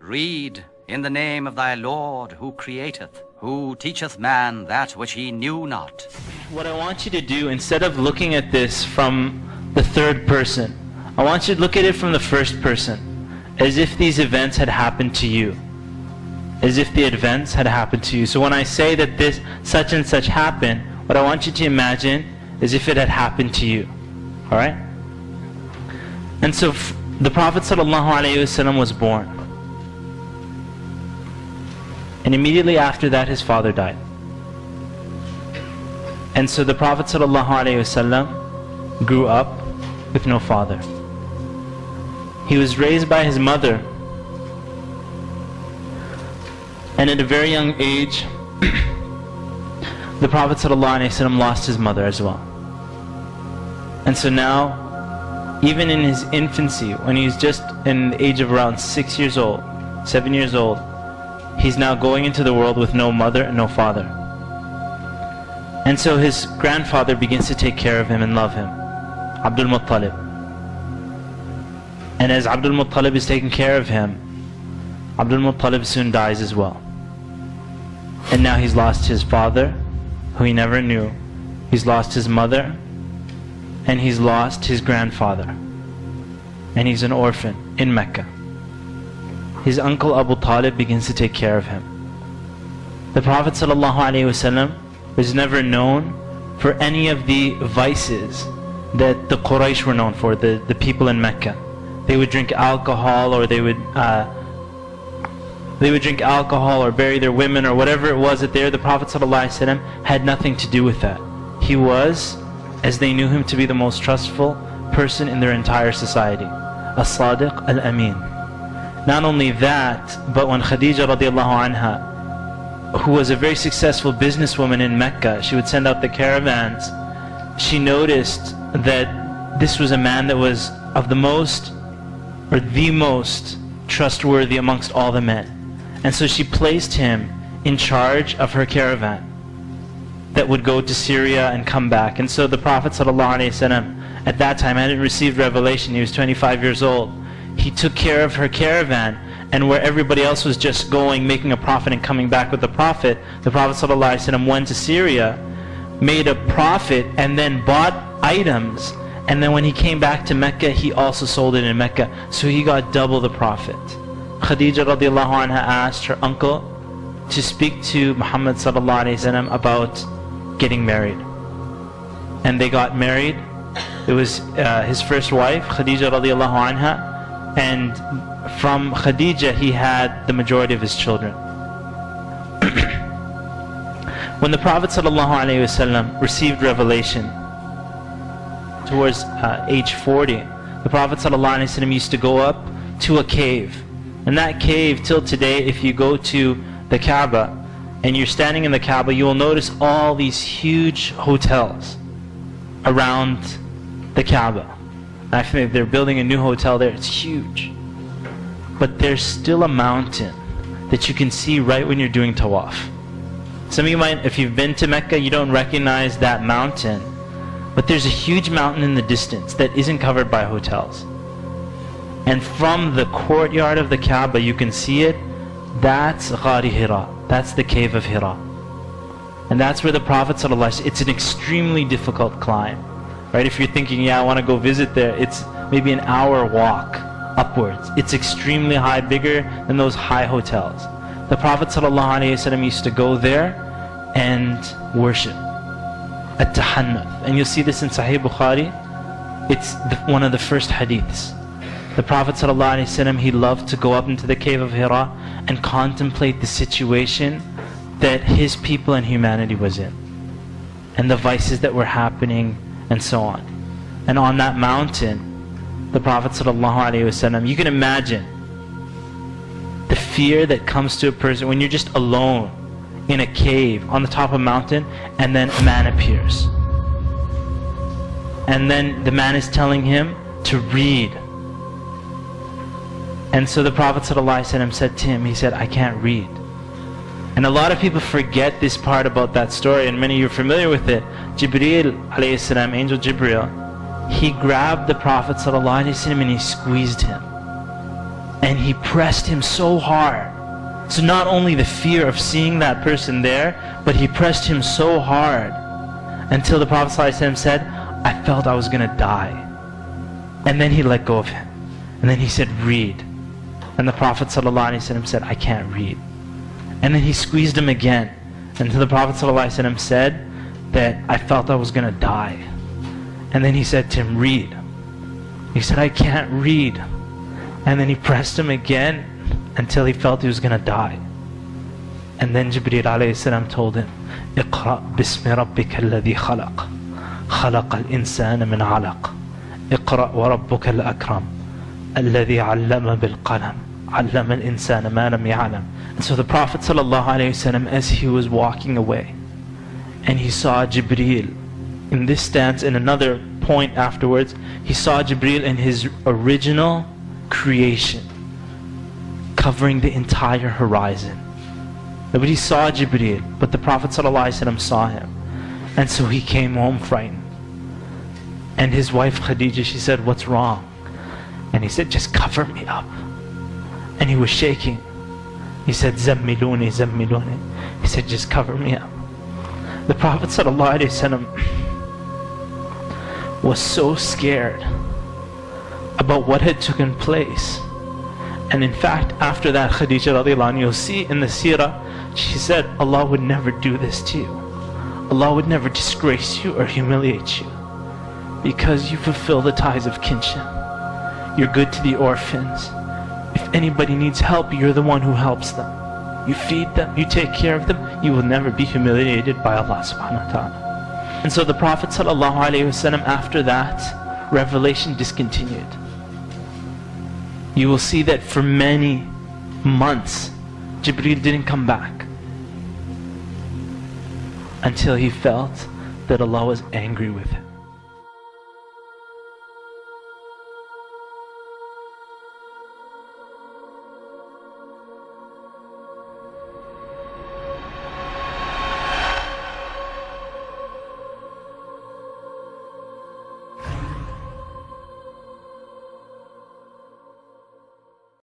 Read in the name of thy Lord who createth, who teacheth man that which he knew not. What I want you to do, instead of looking at this from the third person, I want you to look at it from the first person, as if these events had happened to you. As if the events had happened to you. So when I say that this such and such happened, what I want you to imagine is if it had happened to you. Alright? And so the Prophet ﷺ was born. And immediately after that his father died. And so the Prophet ﷺ grew up with no father. He was raised by his mother. And at a very young age, the Prophet ﷺ lost his mother as well. And so now, even in his infancy, when he's just in the age of around 6 years old, 7 years old, he's now going into the world with no mother and no father. And so his grandfather begins to take care of him and love him, Abdul Muttalib. And as Abdul Muttalib is taking care of him, Abdul Muttalib soon dies as well. And now he's lost his father, who he never knew. He's lost his mother, and he's lost his grandfather. And he's an orphan in Mecca. His uncle Abu Talib begins to take care of him. The Prophet ﷺ was never known for any of the vices that the Quraysh were known for, the people in Mecca. They would drink alcohol, or they would drink alcohol or bury their women or whatever it was that there. The Prophet ﷺ had nothing to do with that. He was, as they knew him to be, the most trustful person in their entire society. As-Sadiq al-Amin. Not only that, but when Khadija radiallahu anha, who was a very successful businesswoman in Mecca, she would send out the caravans, she noticed that this was a man that was of the most trustworthy amongst all the men. And so she placed him in charge of her caravan that would go to Syria and come back. And so the Prophet ﷺ at that time hadn't received revelation. He was 25 years old. He took care of her caravan, and where everybody else was just going, making a profit and coming back with the Prophet, the Prophet ﷺ went to Syria, made a profit, and then bought items. And then when he came back to Mecca, he also sold it in Mecca. So he got double the profit. Khadija radiallahu anha asked her uncle to speak to Muhammad ﷺ about getting married. And they got married. It was his first wife, Khadija radiallahu anha. And from Khadija he had the majority of his children. When the Prophet ﷺ received revelation towards age 40, the Prophet ﷺ used to go up to a cave. And that cave, till today, if you go to the Kaaba and you're standing in the Kaaba, you will notice all these huge hotels around the Kaaba. I think they're building a new hotel there. It's huge. But there's still a mountain that you can see right when you're doing tawaf. Some of you might, if you've been to Mecca, you don't recognize that mountain. But there's a huge mountain in the distance that isn't covered by hotels. And from the courtyard of the Kaaba, you can see it. That's Ghari Hira. That's the cave of Hira. And that's where the Prophet ﷺ, it's an extremely difficult climb. Right? If you're thinking, yeah, I want to go visit there, it's maybe an hour walk upwards. It's extremely high, bigger than those high hotels. The Prophet ﷺ used to go there and worship at Tahannuth. And you'll see this in Sahih Bukhari. It's one of the first hadiths. The Prophet ﷺ, he loved to go up into the cave of Hira and contemplate the situation that his people and humanity was in, and the vices that were happening, and so on. And on that mountain, the Prophet ﷺ, you can imagine the fear that comes to a person when you're just alone in a cave on the top of a mountain, and then a man appears. And then the man is telling him to read. And so the Prophet ﷺ said to him, he said, I can't read. And a lot of people forget this part about that story, and many of you are familiar with it. Jibreel alayhi salam, Angel Jibreel, he grabbed the Prophet ﷺ and he squeezed him. and he pressed him so hard. So not only the fear of seeing that person there, but he pressed him so hard until the Prophet ﷺ said, I felt I was going to die. And then he let go of him. And then he said, read. And the Prophet ﷺ said, I can't read. And then he squeezed him again until the Prophet ﷺ said that I felt I was going to die. And then he said to him, read. He said, I can't read. And then he pressed him again until he felt he was going to die. And then Jibreel alayhi salam told him, اقرأ باسم ربك الذي خلق خلق الإنسان من علق اقرأ وربك الأكرم الذي علم بالقلم علم الإنسان ما لم يعلم. And so the Prophet ﷺ, as he was walking away, and he saw Jibreel in this stance, in another point afterwards, he saw Jibreel in his original creation, covering the entire horizon. Nobody saw Jibreel, but the Prophet ﷺ saw him. And so he came home frightened. And his wife Khadija, she said, what's wrong? And he said, just cover me up. And he was shaking. He said, Zammiluni, Zammiluni. He said, just cover me up. The Prophet ﷺ was so scared about what had taken place. And in fact, after that, Khadija radiallahu anha, you'll see in the seerah, she said, Allah would never do this to you. Allah would never disgrace you or humiliate you, because you fulfill the ties of kinship. You're good to the orphans. If anybody needs help, you're the one who helps them. You feed them, you take care of them, you will never be humiliated by Allah subhanahu wa ta'ala. And so the Prophet ﷺ, after that, revelation discontinued. You will see that for many months, Jibreel didn't come back until he felt that Allah was angry with him.